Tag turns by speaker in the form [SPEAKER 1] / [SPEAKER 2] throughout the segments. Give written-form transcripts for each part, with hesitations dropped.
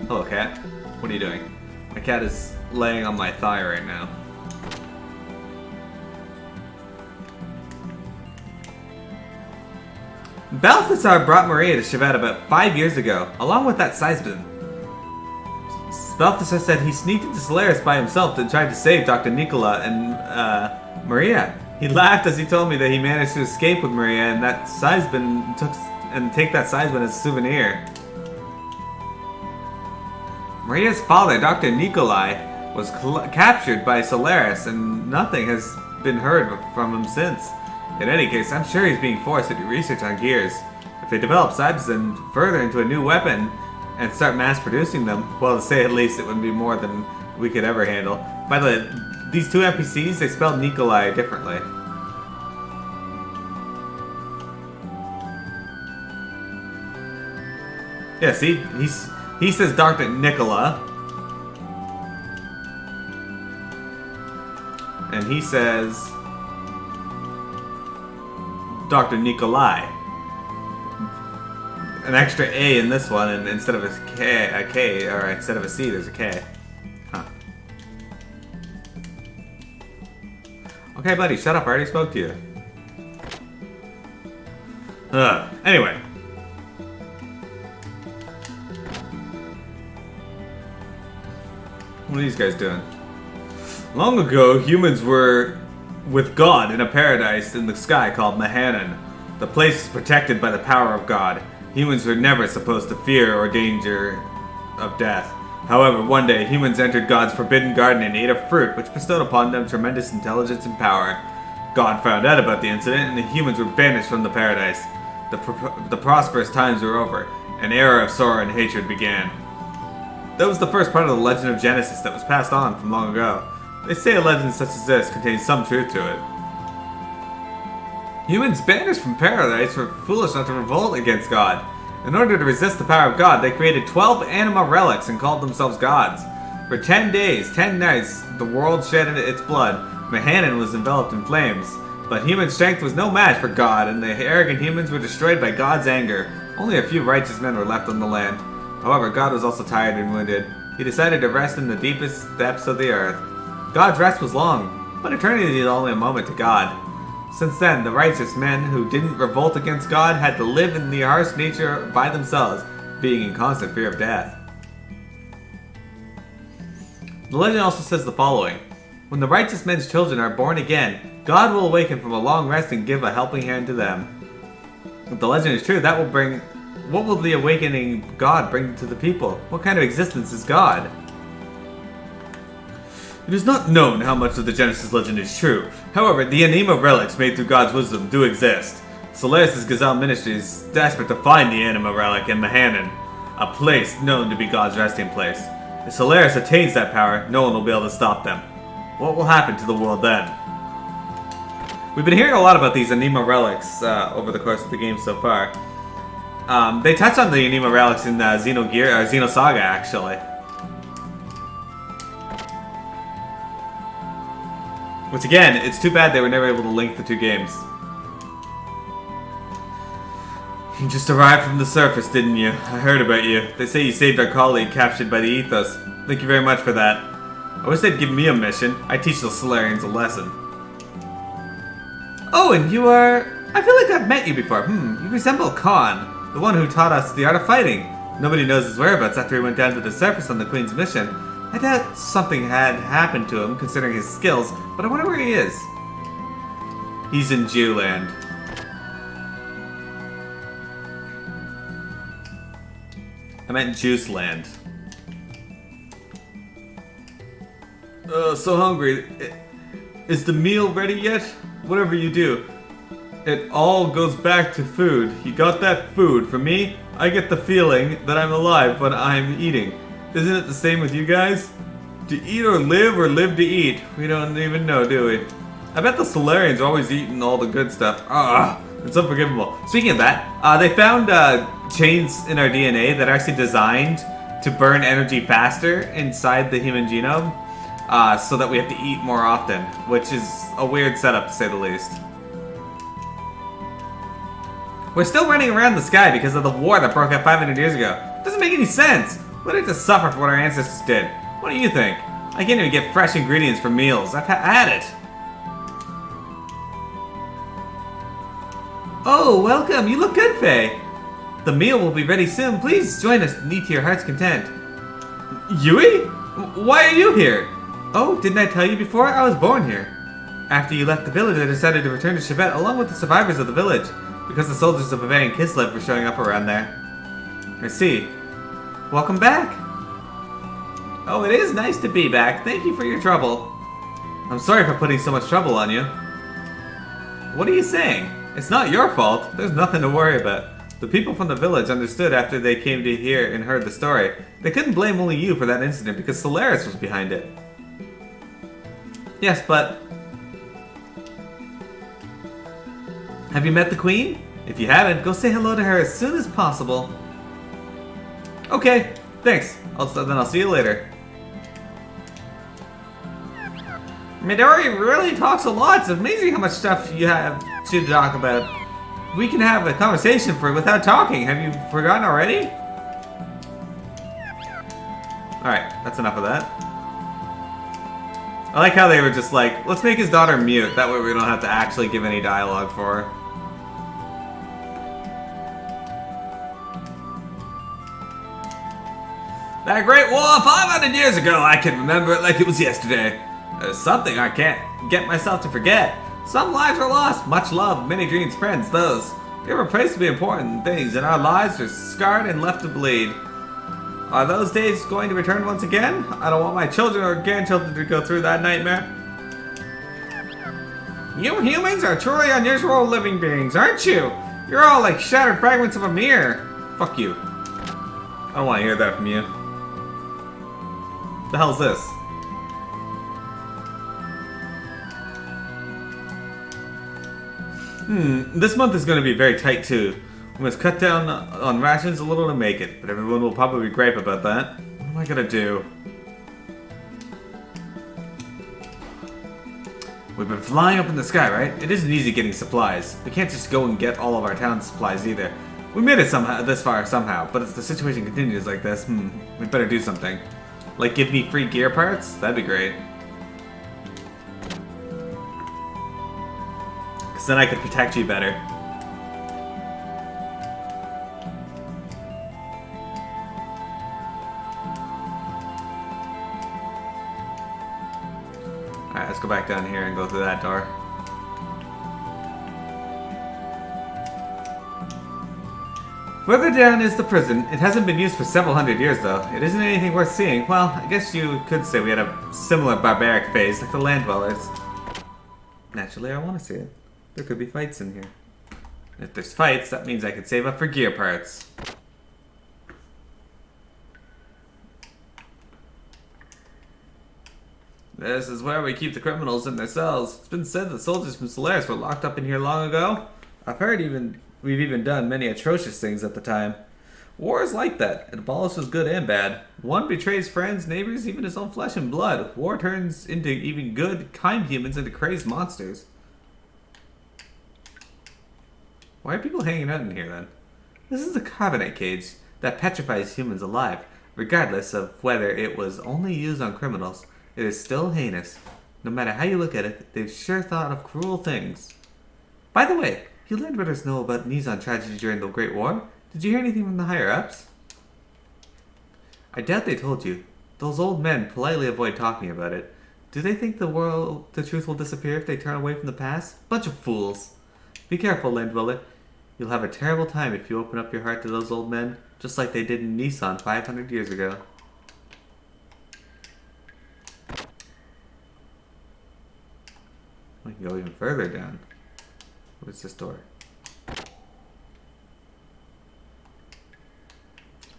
[SPEAKER 1] Hello, cat. What are you doing? My cat is laying on my thigh right now. Balthazar brought Maria to Chevet about 5 years ago, along with that Seisman. Balthazar said he sneaked into Solaris by himself and tried to save Dr. Nicola and Maria. He laughed as he told me that he managed to escape with Maria and that Seisman take that Seisman as a souvenir. Maria's father, Dr. Nikolai, was captured by Solaris and nothing has been heard from him since. In any case, I'm sure he's being forced to do research on gears. If they develop Seisman further into a new weapon and start mass producing them, well, to say at least, it would be more than we could ever handle. By the way, these two NPCs, they spelled Nikolai differently. Yeah, see? He says Dr. Nicola. And he says Dr. Nikolai. An extra A in this one, and instead of a K, or instead of a C, there's a K. Huh. Okay, buddy, shut up. I already spoke to you. Anyway. What are these guys doing? Long ago, humans were with God in a paradise in the sky called Mahanan. The place is protected by the power of God. Humans were never supposed to fear or danger of death. However, one day, humans entered God's forbidden garden and ate a fruit which bestowed upon them tremendous intelligence and power. God found out about the incident and the humans were banished from the paradise. The prosperous times were over. An era of sorrow and hatred began. That was the first part of the legend of Genesis that was passed on from long ago. They say a legend such as this contains some truth to it. Humans banished from paradise were foolish enough to revolt against God. In order to resist the power of God, they created 12 anima relics and called themselves gods. For 10 days, 10 nights, the world shed its blood. Mahanan was enveloped in flames. But human strength was no match for God, and the arrogant humans were destroyed by God's anger. Only a few righteous men were left on the land. However, God was also tired and wounded. He decided to rest in the deepest depths of the earth. God's rest was long, but eternity is only a moment to God. Since then, the righteous men who didn't revolt against God had to live in the harsh nature by themselves, being in constant fear of death. The legend also says the following. When the righteous men's children are born again, God will awaken from a long rest and give a helping hand to them. If the legend is true, what will the awakening God bring to the people? What kind of existence is God? It is not known how much of the Genesis legend is true. However, the anima relics made through God's wisdom do exist. Solaris' Gazelle Ministry is desperate to find the anima relic in Mahanan, a place known to be God's resting place. If Solaris attains that power, no one will be able to stop them. What will happen to the world then? We've been hearing a lot about these anima relics over the course of the game so far. They touch on the anima relics in Xenogears, or Xenosaga, actually. Which again, it's too bad they were never able to link the two games. You just arrived from the surface, didn't you? I heard about you. They say you saved our colleague captured by the Ethos. Thank you very much for that. I wish they'd give me a mission. I teach the Solarians a lesson. Oh, and you are... I feel like I've met you before. You resemble Khan, the one who taught us the art of fighting. Nobody knows his whereabouts after he went down to the surface on the Queen's mission. I doubt something had happened to him, considering his skills, but I wonder where he is. He's in Jewland. I meant Juiceland. So hungry. Is the meal ready yet? Whatever you do, it all goes back to food. You got that food. For me, I get the feeling that I'm alive when I'm eating. Isn't it the same with you guys? To eat or live to eat? We don't even know, do we? I bet the Solarians are always eating all the good stuff. It's unforgivable. Speaking of that, they found chains in our DNA that are actually designed to burn energy faster inside the human genome, so that we have to eat more often, which is a weird setup to say the least. We're still running around the sky because of the war that broke out 500 years ago. Doesn't make any sense. We didn't just suffer for what our ancestors did. What do you think? I can't even get fresh ingredients for meals. I've had it. Oh, welcome. You look good, Faye. The meal will be ready soon. Please join us and eat to your heart's content. Yui? Why are you here? Oh, didn't I tell you before? I was born here. After you left the village, I decided to return to Chevet along with the survivors of the village, because the soldiers of Ave and Kislev were showing up around there. I see. Welcome back. Oh, it is nice to be back. Thank you for your trouble. I'm sorry for putting so much trouble on you. What are you saying? It's not your fault. There's nothing to worry about. The people from the village understood after they came to hear and heard the story. They couldn't blame only you for that incident because Solaris was behind it. Yes, but... have you met the Queen? If you haven't, go say hello to her as soon as possible. Okay, thanks. Then I'll see you later. Midori really talks a lot. It's amazing how much stuff you have to talk about. We can have a conversation without talking. Have you forgotten already? Alright, that's enough of that. I like how they were just like, let's make his daughter mute. That way we don't have to actually give any dialogue for her. That great war 500 years ago, I can remember it like it was yesterday. There's something I can't get myself to forget. Some lives are lost, much love, many dreams, friends, those. They were placed to be important things, and our lives are scarred and left to bleed. Are those days going to return once again? I don't want my children or grandchildren to go through that nightmare. You humans are truly unusual living beings, aren't you? You're all like shattered fragments of a mirror. Fuck you. I don't want to hear that from you. The hell's this? This month is going to be very tight too. We must cut down on rations a little to make it, but everyone will probably gripe about that. What am I going to do? We've been flying up in the sky, right? It isn't easy getting supplies. We can't just go and get all of our town's supplies either. We made it this far somehow, but if the situation continues like this, we better do something. Like give me free gear parts? That'd be great. Because then I could protect you better. Alright, let's go back down here and go through that door. Further down is the prison. It hasn't been used for several hundred years, though. It isn't anything worth seeing. Well, I guess you could say we had a similar barbaric phase, like the land dwellers. Naturally, I want to see it. There could be fights in here. If there's fights, that means I could save up for gear parts. This is where we keep the criminals in their cells. It's been said that soldiers from Solaris were locked up in here long ago. I've heard we've even done many atrocious things at the time. War is like that. It abolishes good and bad. One betrays friends, neighbors, even his own flesh and blood. War turns into even good, kind humans into crazed monsters. Why are people hanging out in here then? This is a carbonite cage that petrifies humans alive. Regardless of whether it was only used on criminals, it is still heinous. No matter how you look at it, they've sure thought of cruel things. By the way, you Landrunners know about Nizon tragedy during the Great War? Did you hear anything from the higher-ups? I doubt they told you. Those old men politely avoid talking about it. Do they think the truth will disappear if they turn away from the past? Bunch of fools. Be careful, Landdweller. You'll have a terrible time if you open up your heart to those old men, just like they did in Nisan 500 years ago. We can go even further down. What's this door?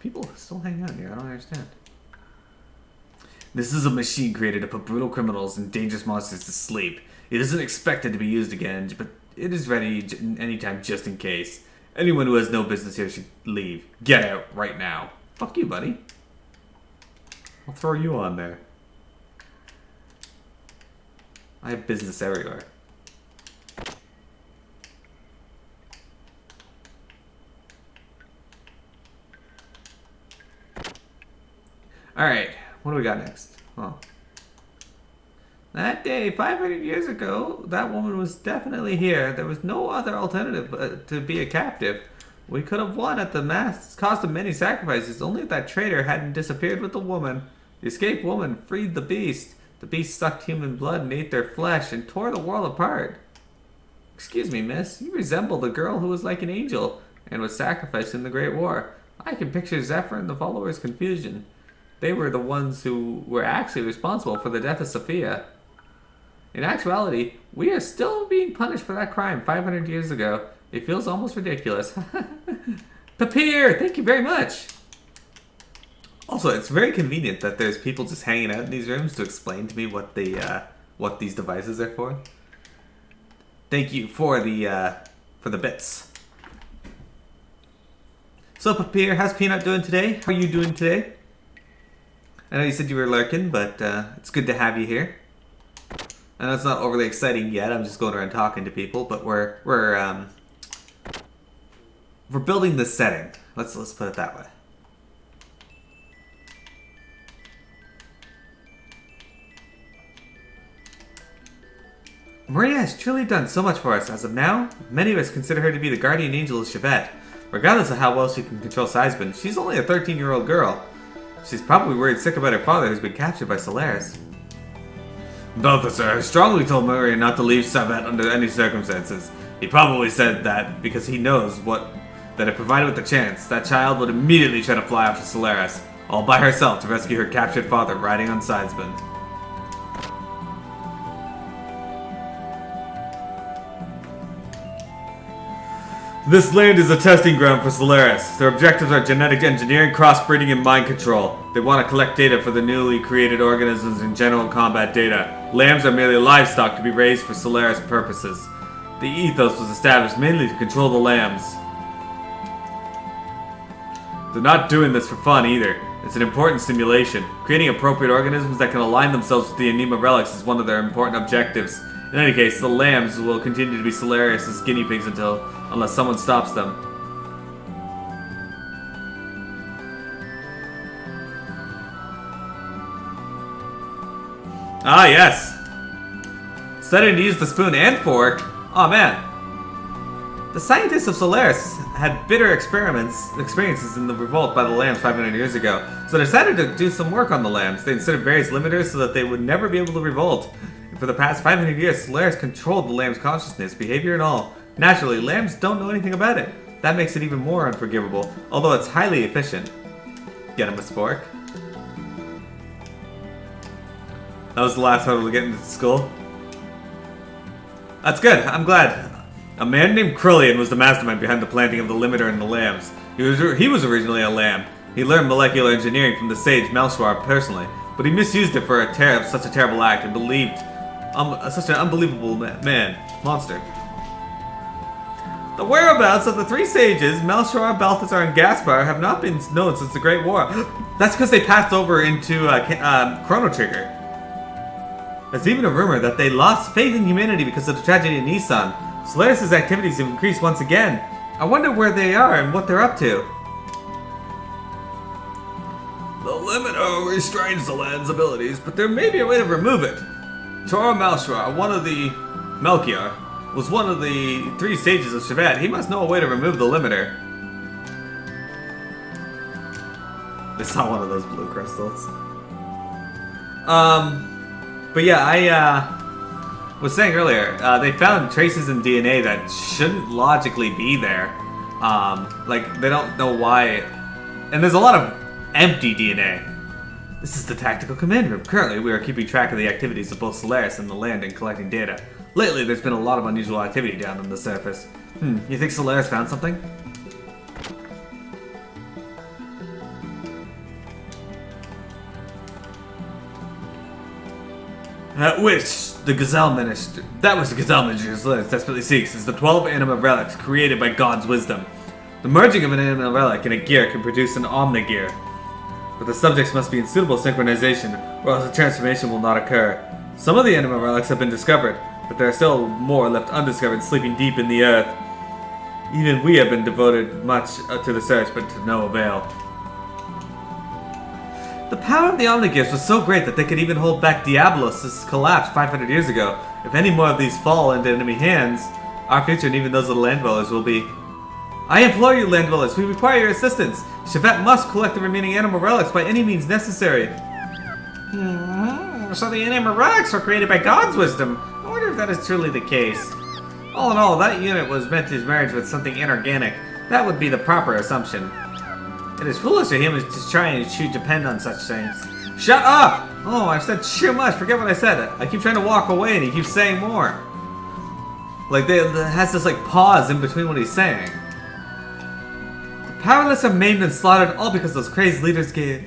[SPEAKER 1] People still hang out here, I don't understand. This is a machine created to put brutal criminals and dangerous monsters to sleep. It isn't expected to be used again, but it is ready anytime just in case. Anyone who has no business here should leave. Get out right now. Fuck you, buddy. I'll throw you on there. I have business everywhere. Alright, what do we got next? Oh. That day, 500 years ago, that woman was definitely here. There was no other alternative but to be a captive. We could have won at the cost of many sacrifices, only if that traitor hadn't disappeared with the woman. The escaped woman freed the beast. The beast sucked human blood and ate their flesh and tore the world apart. Excuse me, miss. You resemble the girl who was like an angel and was sacrificed in the Great War. I can picture Zephyr and the followers' confusion. They were the ones who were actually responsible for the death of Sophia. In actuality, we are still being punished for that crime 500 years ago. It feels almost ridiculous. Papier, thank you very much. Also, it's very convenient that there's people just hanging out in these rooms to explain to me what these devices are for. Thank you for the bits. So, Papier, how's Peanut doing today? How are you doing today? I know you said you were lurking, but it's good to have you here. I know it's not overly exciting yet. I'm just going around talking to people, but we're building this setting. Let's put it that way. Maria has truly done so much for us. As of now, many of us consider her to be the guardian angel of Chevette. Regardless of how well she can control Seisman, she's only a 13-year-old girl. She's probably worried sick about her father who's been captured by Solaris. Balthazar strongly told Maria not to leave Chevette under any circumstances. He probably said that because he knows that if provided with the chance, that child would immediately try to fly off to Solaris, all by herself to rescue her captured father riding on Seisman. This land is a testing ground for Solaris. Their objectives are genetic engineering, crossbreeding, and mind control. They want to collect data for the newly created organisms and general combat data. Lambs are merely livestock to be raised for Solaris purposes. The ethos was established mainly to control the lambs. They're not doing this for fun either. It's an important stimulation. Creating appropriate organisms that can align themselves with the Anima relics is one of their important objectives. In any case, the lambs will continue to be Solaris' guinea pigs unless someone stops them. Ah, yes! Starting to use the spoon and fork? Oh man. The scientists of Solaris had bitter experiences in the revolt by the lambs 500 years ago, so they decided to do some work on the lambs. They inserted various limiters so that they would never be able to revolt. For the past 500 years, Solaris controlled the lamb's consciousness, behavior, and all. Naturally, lambs don't know anything about it. That makes it even more unforgivable, although it's highly efficient. Get him a spork. That was the last hurdle to get into school. That's good, I'm glad. A man named Krillian was the mastermind behind the planting of the limiter in the lambs. He was originally a lamb. He learned molecular engineering from the sage Melchor personally, but he misused it for such a terrible act and believed such an unbelievable monster. The whereabouts of the three sages, Melchor, Balthazar, and Gaspar, have not been known since the Great War. That's because they passed over into Chrono Trigger. There's even a rumor that they lost faith in humanity because of the tragedy in Nissan. Solaris' activities have increased once again. I wonder where they are and what they're up to. The limiter restrains the land's abilities, but there may be a way to remove it. Tor Melchor, Melchior, was one of the three sages of Chevette. He must know a way to remove the limiter. They saw one of those blue crystals. But yeah, I was saying earlier, they found traces in DNA that shouldn't logically be there. Like, they don't know why. And there's a lot of empty DNA. This is the tactical command room. Currently, we are keeping track of the activities of both Solaris and the land and collecting data. Lately, there's been a lot of unusual activity down on the surface. You think Solaris found something? That was the Gazelle Minister Solaris desperately seeks is the 12 anima relics created by God's wisdom. The merging of an anima relic and a gear can produce an omnigear. But the subjects must be in suitable synchronization, or else the transformation will not occur. Some of the anima relics have been discovered, but there are still more left undiscovered sleeping deep in the earth. Even we have been devoted much to the search, but to no avail. The power of the Xenogears was so great that they could even hold back Diablos' collapse 500 years ago. If any more of these fall into enemy hands, our future and even those of the land dwellers will be... I implore you, land dwellers, we require your assistance. Chevet must collect the remaining animal relics by any means necessary. So the animal relics were created by God's wisdom. I wonder if that is truly the case. All in all, that unit was meant to merge with something inorganic. That would be the proper assumption. It is foolish of humans to try and depend on such things. Shut up! Oh, I've said too much. Forget what I said. I keep trying to walk away and he keeps saying more. Like, it has this, like, pause in between what he's saying. The powerless are maimed and slaughtered all because those crazed leaders give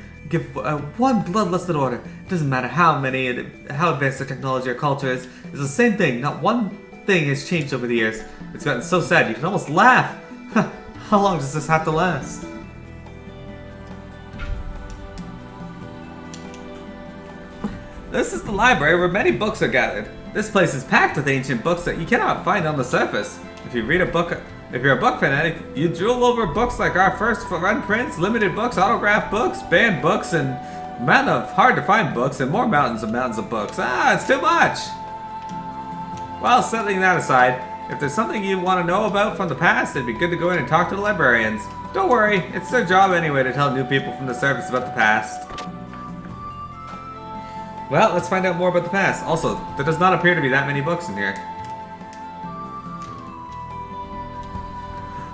[SPEAKER 1] one bloodlusted order. It doesn't matter how advanced their technology or culture is. It's the same thing. Not one thing has changed over the years. It's gotten so sad you can almost laugh. How long does this have to last? This is the library where many books are gathered. This place is packed with ancient books that you cannot find on the surface. If you're a book fanatic, you drool over books like our first run prints, limited books, autographed books, banned books, and a mountain of hard to find books, and more mountains of books. It's too much! Well, setting that aside, if there's something you want to know about from the past, it'd be good to go in and talk to the librarians. Don't worry, it's their job anyway to tell new people from the surface about the past. Well, let's find out more about the past. Also, there does not appear to be that many books in here.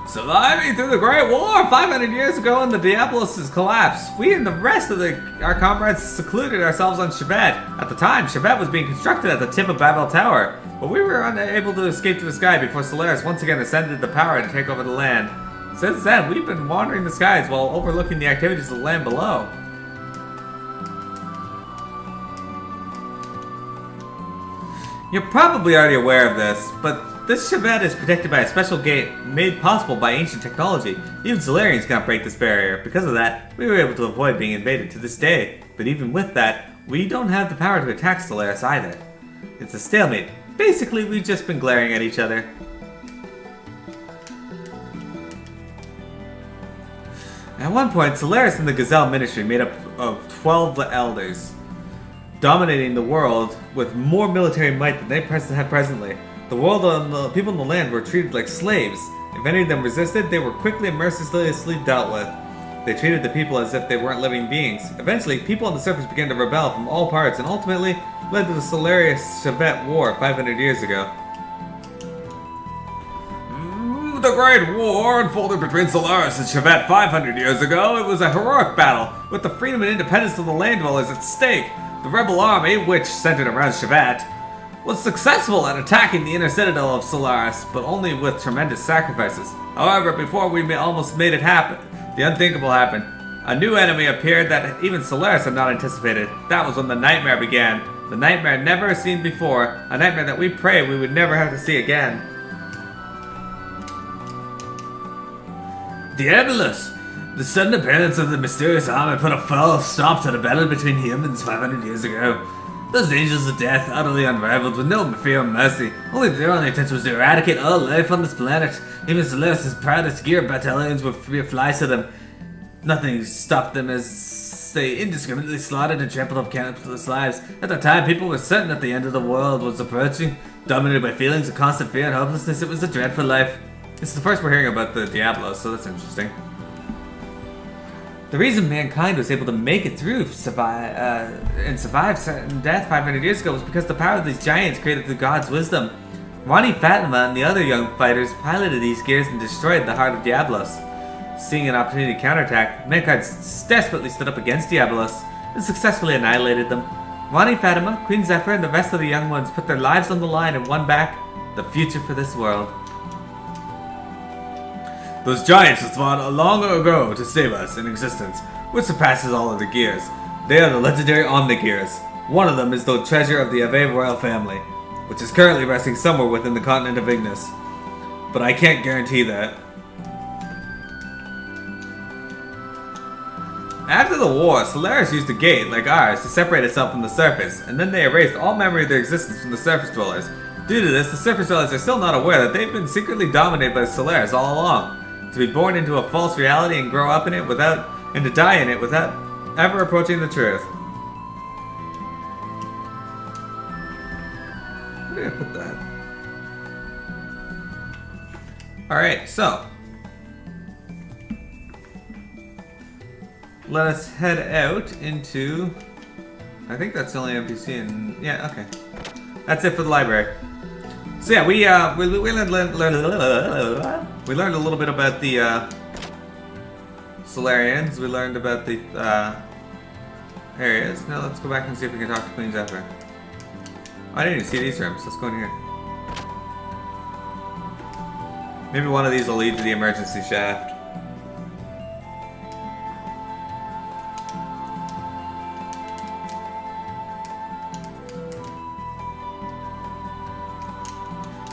[SPEAKER 1] Surviving through the Great War 500 years ago and the Diablos' collapse, we and the rest of our comrades secluded ourselves on Chevet. At the time, Chevet was being constructed at the tip of Babel Tower, but we were unable to escape to the sky before Solaris once again ascended the power to take over the land. Since then, we've been wandering the skies while overlooking the activities of the land below. You're probably already aware of this, but this Chevet is protected by a special gate made possible by ancient technology. Even Solarians can't break this barrier. Because of that, we were able to avoid being invaded to this day. But even with that, we don't have the power to attack Solaris either. It's a stalemate. Basically, we've just been glaring at each other. At one point, Solaris and the Gazelle Ministry made up of 12 elders, dominating the world with more military might than they have presently. The world and the people in the land were treated like slaves. If any of them resisted, they were quickly and mercilessly dealt with. They treated the people as if they weren't living beings. Eventually, people on the surface began to rebel from all parts and ultimately led to the Solaris-Chevet War 500 years ago. The Great War unfolded between Solaris and Chevet 500 years ago. It was a heroic battle, with the freedom and independence of the land dwellers at stake. The rebel army, which centered around Chevet, was successful at attacking the inner citadel of Solaris, but only with tremendous sacrifices. However, before we almost made it happen, the unthinkable happened. A new enemy appeared that even Solaris had not anticipated. That was when the nightmare began. The nightmare never seen before, a nightmare that we pray we would never have to see again. Diabolus! The sudden appearance of the mysterious army put a full stop to the battle between humans 500 years ago. Those angels of death, utterly unrivaled, with no fear or mercy. Only their only intention was to eradicate all life on this planet. Even Solaris' proudest gear battalions would fly to them. Nothing stopped them as they indiscriminately slaughtered and trampled up countless lives. At the time, people were certain that the end of the world was approaching. Dominated by feelings of constant fear and hopelessness, it was a dreadful life. This is the first we're hearing about the Diablos, so that's interesting. The reason mankind was able to make it through and survive certain death 500 years ago was because the power of these giants created through God's wisdom. Rani Fatima and the other young fighters piloted these gears and destroyed the heart of Diablos. Seeing an opportunity to counterattack, mankind desperately stood up against Diablos and successfully annihilated them. Rani Fatima, Queen Zephyr, and the rest of the young ones put their lives on the line and won back the future for this world. Those giants were fought long ago to save us in existence, which surpasses all other gears. They are the legendary Omnigears. One of them is the treasure of the Ave royal family, which is currently resting somewhere within the continent of Ignis. But I can't guarantee that. After the war, Solaris used a gate, like ours, to separate itself from the surface, and then they erased all memory of their existence from the surface dwellers. Due to this, the surface dwellers are still not aware that they've been secretly dominated by Solaris all along. To be born into a false reality and grow up in it and to die in it without ever approaching the truth. Where did I put that? Alright, so. Let us head out into... I think that's the only NPC in... Yeah, okay. That's it for the library. So yeah, we learned a little bit about the Solarians. We learned about the areas. Now let's go back and see if we can talk to Queen Zephyr. Oh, I didn't even see these rooms. Let's go in here. Maybe one of these will lead to the emergency shaft.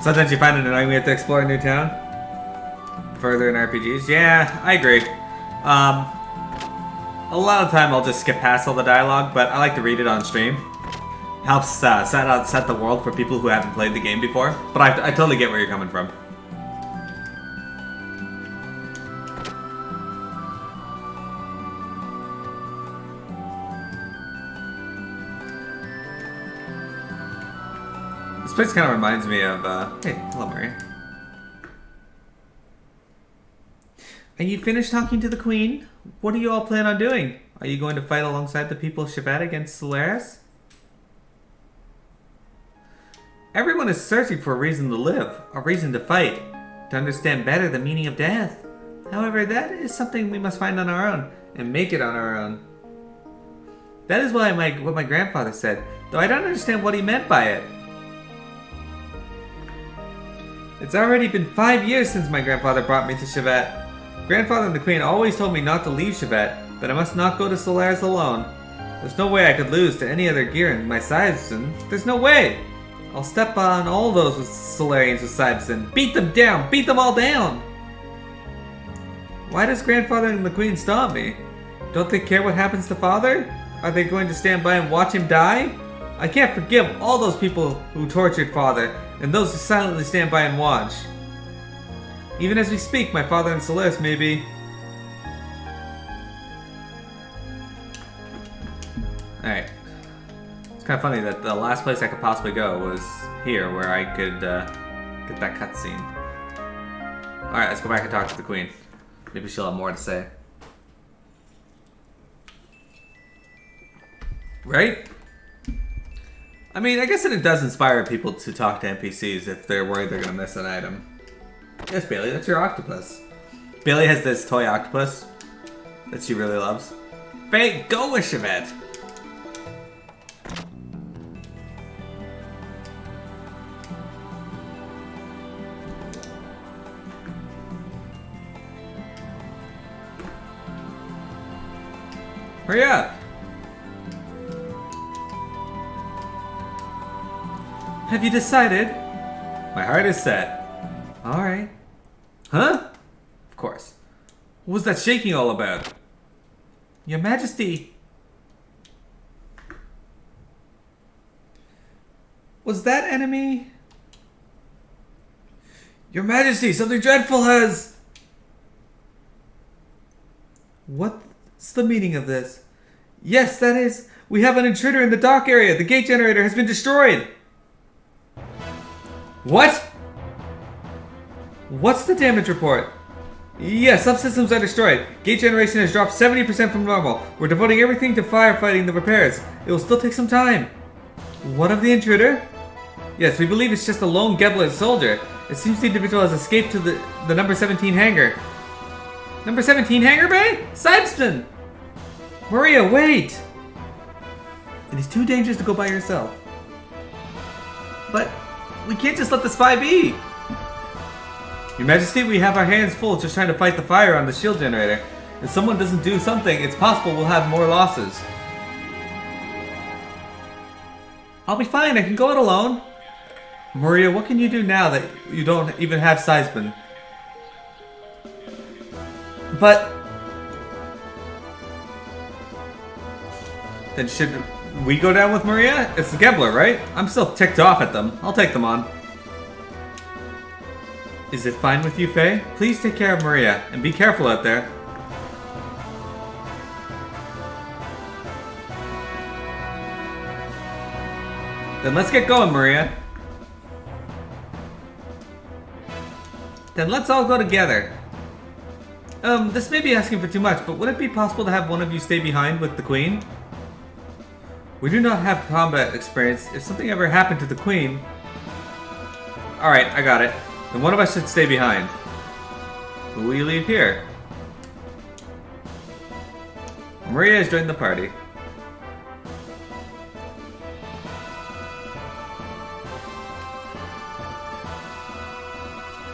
[SPEAKER 1] Sometimes you find it annoying we have to explore a new town. Further in RPGs. Yeah, I agree. A lot of time I'll just skip past all the dialogue, but I like to read it on stream. Helps set the world for people who haven't played the game before. But I totally get where you're coming from. This place kind of reminds me of, hey, hello Maria. Are you finished talking to the Queen? What do you all plan on doing? Are you going to fight alongside the people of Shevet against Solaris? Everyone is searching for a reason to live, a reason to fight, to understand better the meaning of death. However, that is something we must find on our own, and make it on our own. That is what my grandfather said, though I don't understand what he meant by it. It's already been 5 years since my grandfather brought me to Shevet. Grandfather and the Queen always told me not to leave Shevet, that I must not go to Solaris alone. There's no way I could lose to any other gear in my Sibson. There's no way! I'll step on all those with Solarians with Sibson. Beat them down! Beat them all down! Why does Grandfather and the Queen stop me? Don't they care what happens to Father? Are they going to stand by and watch him die? I can't forgive all those people who tortured Father, and those who silently stand by and watch. Even as we speak, my father and Solaris may be... Alright. It's kind of funny that the last place I could possibly go was here, where I could get that cutscene. Alright, let's go back and talk to the Queen. Maybe she'll have more to say. Right? I mean, I guess it does inspire people to talk to NPCs if they're worried they're going to miss an item. Yes, Bailey, that's your octopus. Bailey has this toy octopus that she really loves. Faye, go with Shevet! Hurry up! Have you decided? My heart is set. Alright. Huh? Of course. What was that shaking all about? Your Majesty. Was that enemy? Your Majesty, something dreadful has... What's the meaning of this? Yes, that is... We have an intruder in the dock area. The gate generator has been destroyed. What? What's the damage report? Yes, subsystems are destroyed. Gate generation has dropped 70% from normal. We're devoting everything to firefighting the repairs. It will still take some time. What of the intruder? Yes, we believe it's just a lone Gebler soldier. It seems the individual has escaped to the number 17 hangar. Number 17 hangar bay? Sideston! Maria, wait! It is too dangerous to go by yourself. But we can't just let the spy be! Your Majesty, we have our hands full just trying to fight the fire on the shield generator. If someone doesn't do something, it's possible we'll have more losses. I'll be fine, I can go it alone. Maria, what can you do now that you don't even have Seisman? But... Then should we go down with Maria? It's the Gebler, right? I'm still ticked off at them. I'll take them on. Is it fine with you, Faye? Please take care of Maria, and be careful out there. Then let's get going, Maria. Then let's all go together. This may be asking for too much, but would it be possible to have one of you stay behind with the Queen? We do not have combat experience. If something ever happened to the Queen... Alright, I got it. Then one of us should stay behind. Who will you leave here? Maria has joined the party.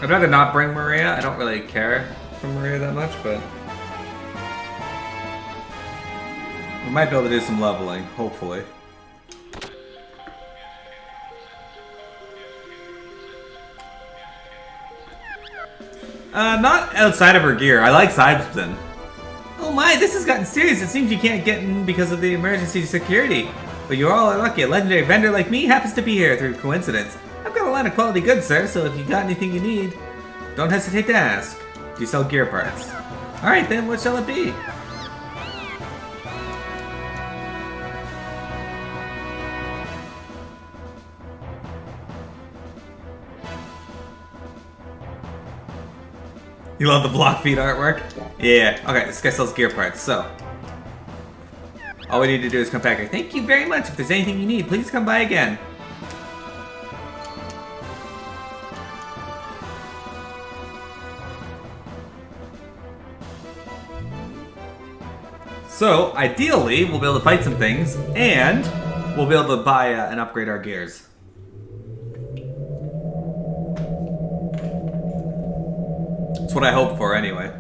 [SPEAKER 1] I'd rather not bring Maria. I don't really care for Maria that much, but... we might be able to do some leveling, hopefully. Not outside of her gear. I like Sidesman. Oh my, this has gotten serious. It seems you can't get in because of the emergency security. But you all are lucky. A legendary vendor like me happens to be here through coincidence. I've got a line of quality goods, sir, so if you got anything you need, don't hesitate to ask. Do you sell gear parts? Alright then, what shall it be? You love the block feed artwork? Yeah. Okay, this guy sells gear parts, so... all we need to do is come back here. Thank you very much. If there's anything you need, please come by again. So, ideally, we'll be able to fight some things, and we'll be able to buy and upgrade our gears. That's what I hope for, anyway.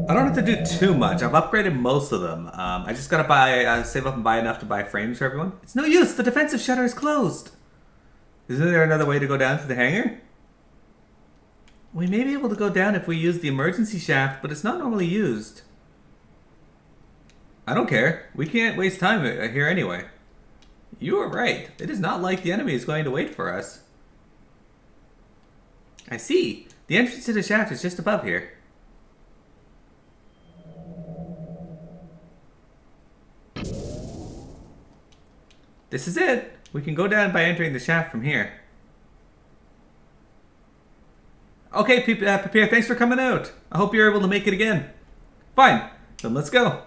[SPEAKER 1] I don't have to do too much. I've upgraded most of them. I just gotta buy, save up and buy enough to buy frames for everyone. It's no use. The defensive shutter is closed. Isn't there another way to go down to the hangar? We may be able to go down if we use the emergency shaft, but it's not normally used. I don't care. We can't waste time here anyway. You are right. It is not like the enemy is going to wait for us. I see. The entrance to the shaft is just above here. This is it. We can go down by entering the shaft from here. Okay, Papier, thanks for coming out. I hope you're able to make it again. Fine, then let's go.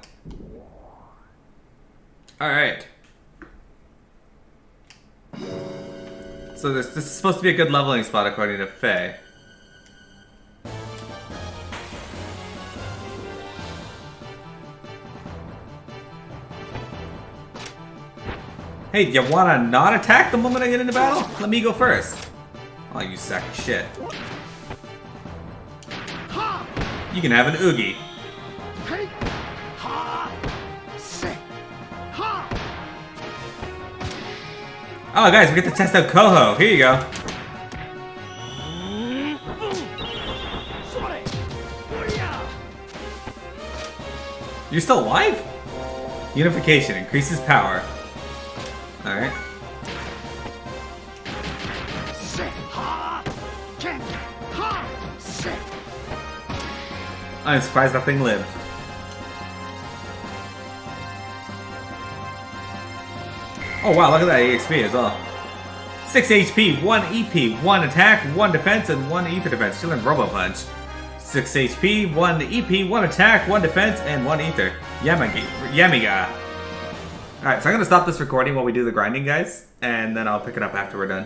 [SPEAKER 1] Alright. So this is supposed to be a good leveling spot according to Faye. Hey, do you wanna not attack the moment I get into battle? Let me go first. Oh, you sack of shit. You can have an Oogie. Oh, guys, we get to test out Koho. Here you go. You're still alive? Unification increases power. Alright. I'm surprised that thing lived. Oh wow, look at that EXP as well. 6 HP, 1 EP, 1 attack, 1 defense, and 1 ether defense. Still in Robo Punch. 6 HP, 1 EP, 1 attack, 1 defense, and 1 ether. Yamiga. Alright, so I'm gonna stop this recording while we do the grinding, guys, and then I'll pick it up after we're done.